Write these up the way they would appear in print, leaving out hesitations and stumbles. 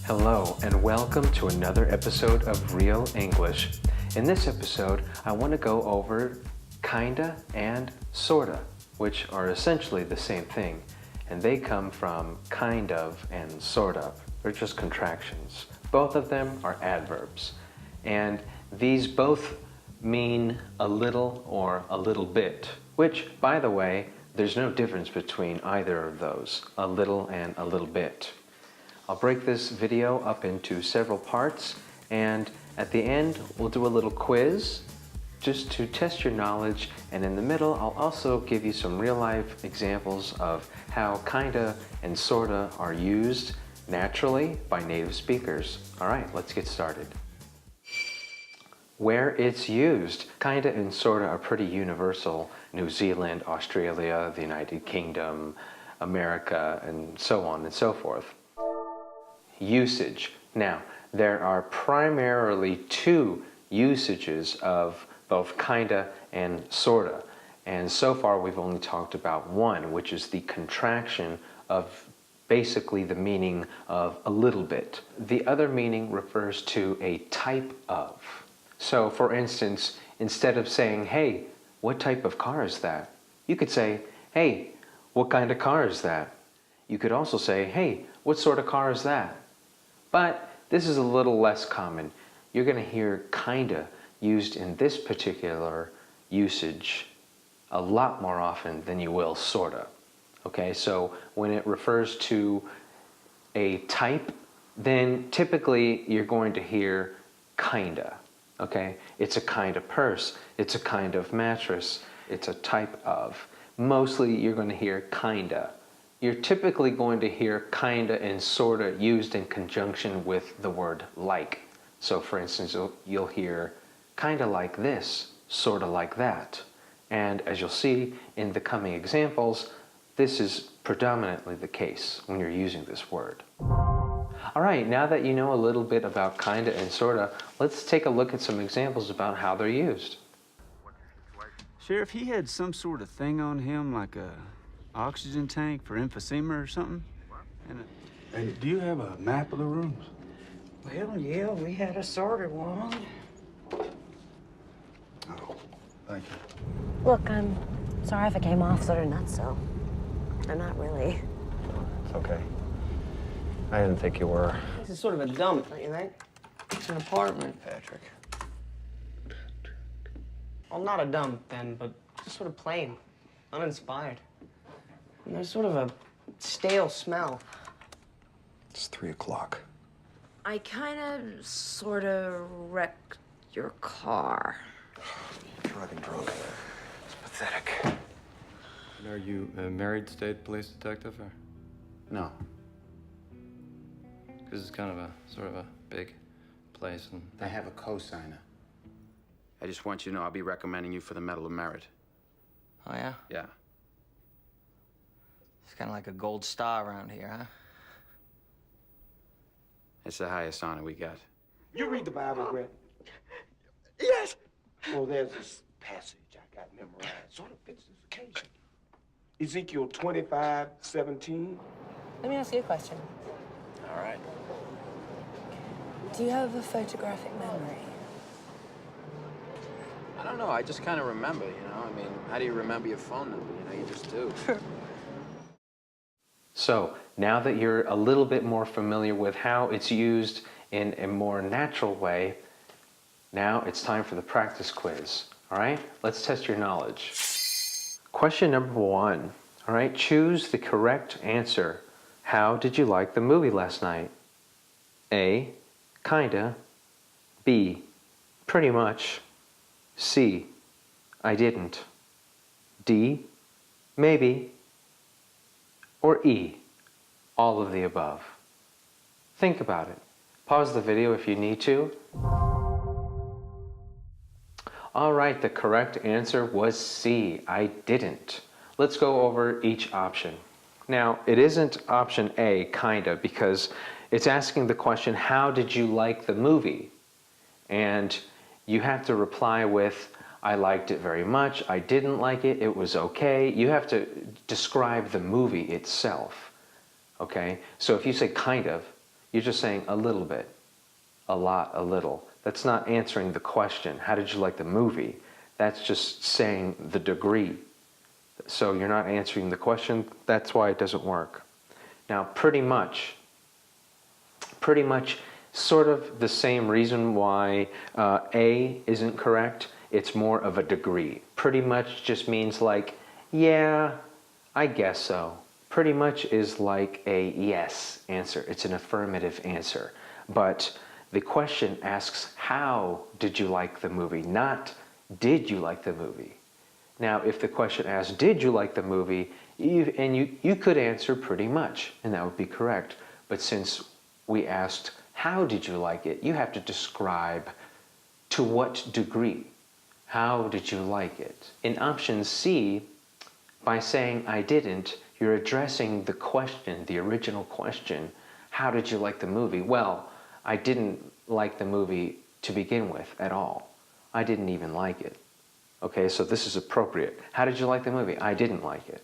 Hello and welcome to another episode of Real English. In this episode, I want to go over kinda and sorta, which are essentially the same thing, and they come from kind of and sort of. They're just contractions. Both of them are adverbs, and these both mean a little or a little bit, which, by the way, there's no difference between either of those, a little and a little bit. I'll break this video up into several parts, and at the end we'll do a little quiz just to test your knowledge, and in the middle I'll also give you some real-life examples of how kinda and sorta are used naturally by native speakers. Alright, let's get started. Where it's used, kinda and sorta are pretty universal. New Zealand, Australia, the United Kingdom, America, and so on and so forth. Usage. Now, there are primarily two usages of both kinda and sorta, and so far we've only talked about one, which is the contraction of basically the meaning of a little bit. The other meaning refers to a type of. So, for instance, instead of saying, "Hey, what type of car is that?" you could say, "Hey, what kind of car is that?" You could also say, "Hey, what sort of car is that?" But this is a little less common. You're going to hear kinda used in this particular usage a lot more often than you will sorta. Okay, so when it refers to a type, then typically you're going to hear kinda. Okay, it's a kind of purse, it's a kind of mattress, it's a type of. Mostly you're going to hear kinda. You're typically going to hear kinda and sorta used in conjunction with the word like. So for instance, you'll hear kinda like this, sorta like that. And as you'll see in the coming examples, this is predominantly the case when you're using this word. Alright, now that you know a little bit about kinda and sorta, let's take a look at some examples about how they're used. Sheriff, he had some sort of thing on him, like a oxygen tank for emphysema or something. Hey, do you have a map of the rooms? Well, yeah, we had a sorted one. Oh, thank you. Look, I'm sorry if I came off sort of nuts, so I'm not really. It's okay. I didn't think you were. This is sort of a dump, don't you think? It's an apartment. Patrick. Well, not a dump then, but just sort of plain, uninspired. And there's sort of a stale smell. It's 3 o'clock. I kind of, sort of wrecked your car. Driving drunk. It's pathetic. And are you a married state police detective, or? No. Because it's kind of a sort of a big place, and They have a co-signer. I just want you to know I'll be recommending you for the Medal of Merit. Oh, yeah? Yeah. It's kind of like a gold star around here, huh? It's the highest honor we got. You read the Bible, Greg? Yes. Well, there's this passage I got memorized. Sort of fits this occasion. Ezekiel 25:17. Let me ask you a question. All right. Do you have a photographic memory? I don't know. I just kind of remember, you know? I mean, how do you remember your phone number? You know, you just do. So, now that you're a little bit more familiar with how it's used in a more natural way, now it's time for the practice quiz. All right, let's test your knowledge. Question number 1. All right, choose the correct answer. How did you like the movie last night? A, kinda. B, pretty much. C, I didn't. D, maybe. Or E, all of the above. Think about it. Pause the video if you need to. All right, the correct answer was C, I didn't. Let's go over each option. Now, it isn't option A, kinda, because it's asking the question, how did you like the movie? And you have to reply with, I liked it very much, I didn't like it, it was okay. You have to describe the movie itself, okay? So if you say kind of, You're just saying a little bit, a lot, a little. That's not answering the question, how did you like the movie? That's just saying the degree. So you're not answering the question, that's why it doesn't work. Now, pretty much, sort of the same reason why A isn't correct. It's more of a degree. Pretty much just means like, yeah, I guess so. Pretty much is like a yes answer. It's an affirmative answer. But the question asks, how did you like the movie? Not, did you like the movie? Now, if the question asks, did you like the movie? You could answer pretty much, and that would be correct. But since we asked, how did you like it? You have to describe to what degree. How did you like it? In option C, by saying I didn't, you're addressing the question, the original question, how did you like the movie? Well, I didn't like the movie to begin with at all. I didn't even like it. Okay, so this is appropriate. How did you like the movie? I didn't like it.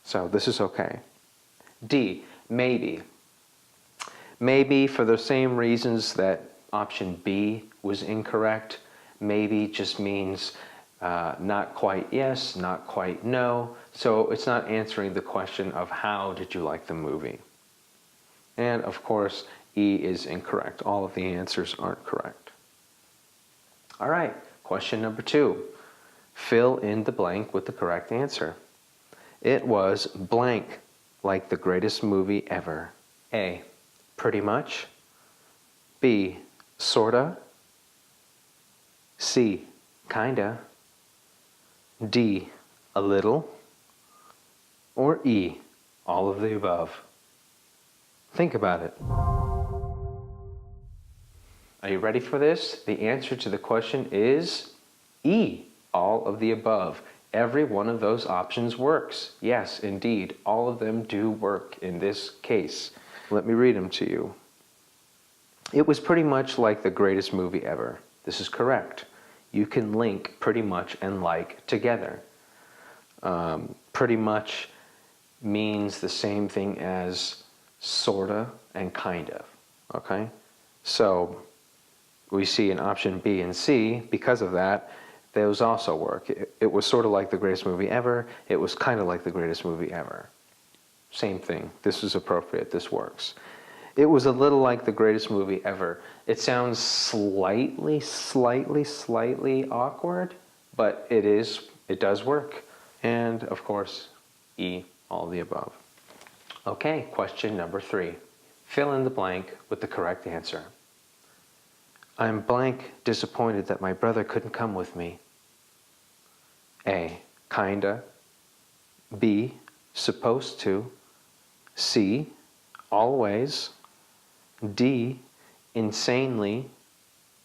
So this is okay. D, maybe. Maybe for the same reasons that option B was incorrect. Maybe just means not quite yes, not quite no. So it's not answering the question of how did you like the movie. And of course, E is incorrect. All of the answers aren't correct. All right, question number 2. Fill in the blank with the correct answer. It was blank, like the greatest movie ever. A, pretty much. B, sorta. C, kinda. D, a little. Or E, all of the above. Think about it. Are you ready for this? The answer to the question is E, all of the above. Every one of those options works. Yes, indeed, all of them do work in this case. Let me read them to you. It was pretty much like the greatest movie ever. This is correct. You can link pretty much and like together. Pretty much means the same thing as sorta and kind of. Okay? So we see in option B and C, because of that, those also work. It was sort of like the greatest movie ever. It was kind of like the greatest movie ever. Same thing. This is appropriate. This works. It was a little like the greatest movie ever. It sounds slightly awkward, but it does work. And of course, E, all of the above. Okay, question number 3. Fill in the blank with the correct answer. I'm blank disappointed that my brother couldn't come with me. A, kinda. B, supposed to. C, always. D, insanely.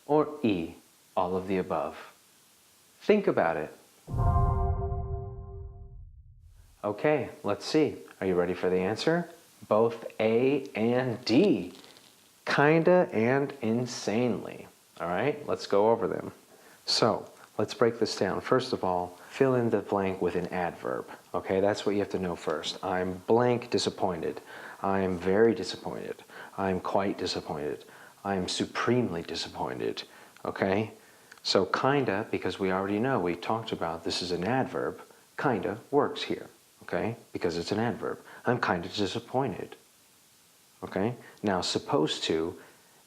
Or E, all of the above. Think about it. Okay, let's see. Are you ready for the answer? Both A and D. Kinda and insanely. All right, let's go over them. So, let's break this down. First of all, fill in the blank with an adverb. Okay, that's what you have to know first. I'm blank disappointed. I'm very disappointed. I'm quite disappointed. I'm supremely disappointed. Okay? So kinda, because we already know, we talked about this is an adverb, kinda works here. Okay? Because it's an adverb. I'm kinda disappointed. Okay? Now, supposed to,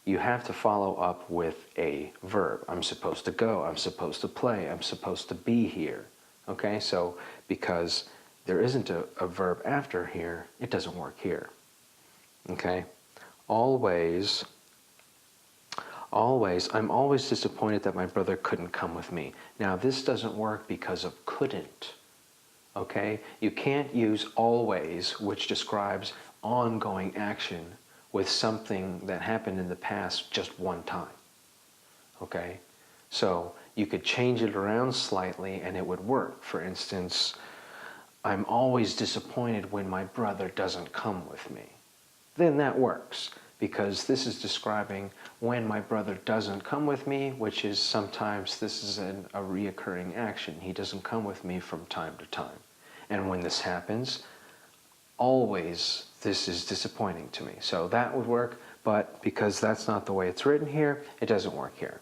you have to follow up with a verb. I'm supposed to go. I'm supposed to play. I'm supposed to be here. Okay? So, because there isn't a verb after here, it doesn't work here. Okay? Always, I'm always disappointed that my brother couldn't come with me. Now, this doesn't work because of couldn't. Okay? You can't use always, which describes ongoing action, with something that happened in the past just one time. Okay? So you could change it around slightly and it would work. For instance, I'm always disappointed when my brother doesn't come with me. Then that works, because this is describing when my brother doesn't come with me, which is sometimes this is a reoccurring action. He doesn't come with me from time to time. And when this happens, always this is disappointing to me. So that would work, but because that's not the way it's written here, it doesn't work here.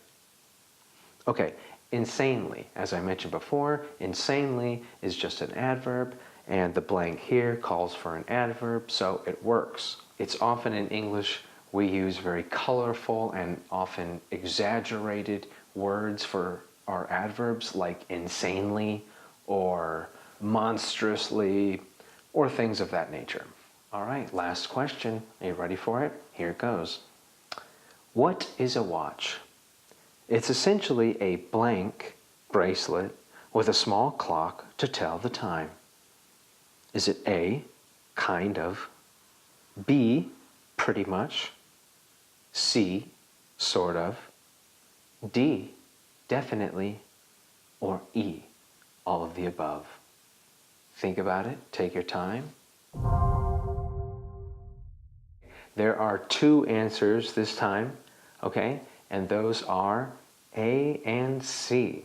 Okay, insanely, as I mentioned before, insanely is just an adverb, and the blank here calls for an adverb, so it works. It's often in English we use very colorful and often exaggerated words for our adverbs, like insanely or monstrously or things of that nature. All right, last question. Are you ready for it? Here it goes. What is a watch? It's essentially a blank bracelet with a small clock to tell the time. Is it A, kind of, B, pretty much, C, sort of, D, definitely, or E, all of the above? Think about it, take your time. There are two answers this time, okay? And those are A and C.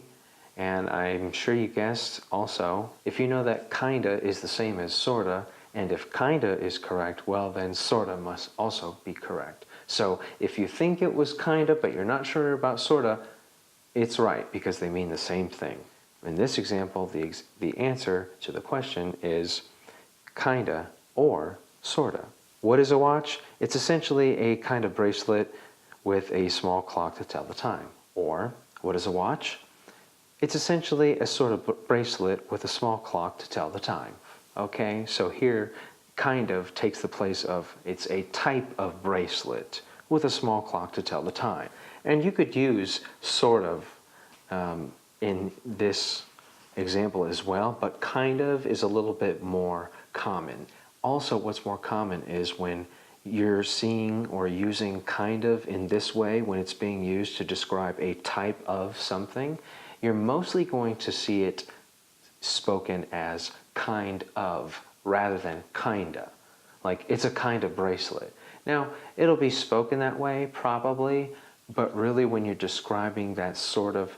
And I'm sure you guessed also, if you know that kinda is the same as sorta, and if kinda is correct, well then sorta must also be correct. So if you think it was kinda, but you're not sure about sorta, it's right, because they mean the same thing. In this example, the answer to the question is kinda or sorta. What is a watch? It's essentially a kind of bracelet with a small clock to tell the time. Or, what is a watch? It's essentially a sort of bracelet with a small clock to tell the time. Okay, so here, kind of takes the place of, it's a type of bracelet with a small clock to tell the time. And you could use sort of in this example as well, but kind of is a little bit more common. Also, what's more common is when you're seeing or using kind of in this way, when it's being used to describe a type of something, you're mostly going to see it spoken as kind of rather than kinda. Like, it's a kind of bracelet. Now, it'll be spoken that way probably, but really when you're describing that sort of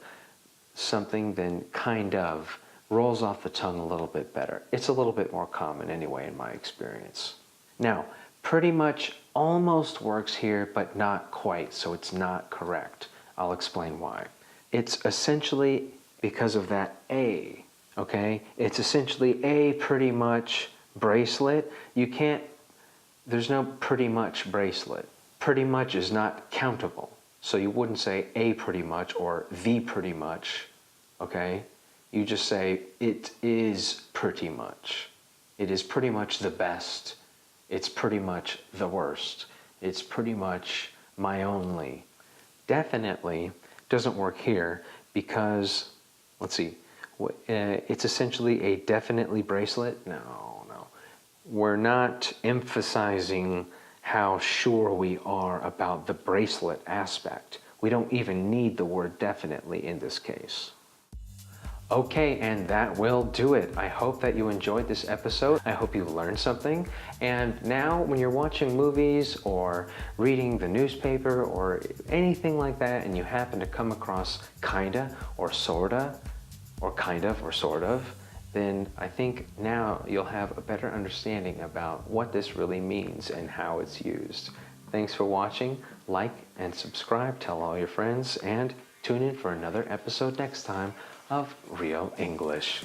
something, then kind of rolls off the tongue a little bit better. It's a little bit more common anyway in my experience. Now, pretty much almost works here, but not quite, so it's not correct. I'll explain why. It's essentially because of that A, okay? It's essentially a pretty much bracelet. You can't, there's no pretty much bracelet. Pretty much is not countable. So you wouldn't say a pretty much or the pretty much, okay? You just say, it is pretty much. It is pretty much the best. It's pretty much the worst. It's pretty much my only. Definitely doesn't work here because, let's see, it's essentially a definitely bracelet. No. We're not emphasizing how sure we are about the bracelet aspect. We don't even need the word definitely in this case. Okay, and that will do it. I hope that you enjoyed this episode. I hope you learned something. And now when you're watching movies or reading the newspaper or anything like that, and you happen to come across kinda or sorta, or kind of or sort of, then I think now you'll have a better understanding about what this really means and how it's used. Thanks for watching. Like and subscribe, tell all your friends, and tune in for another episode next time of Real English.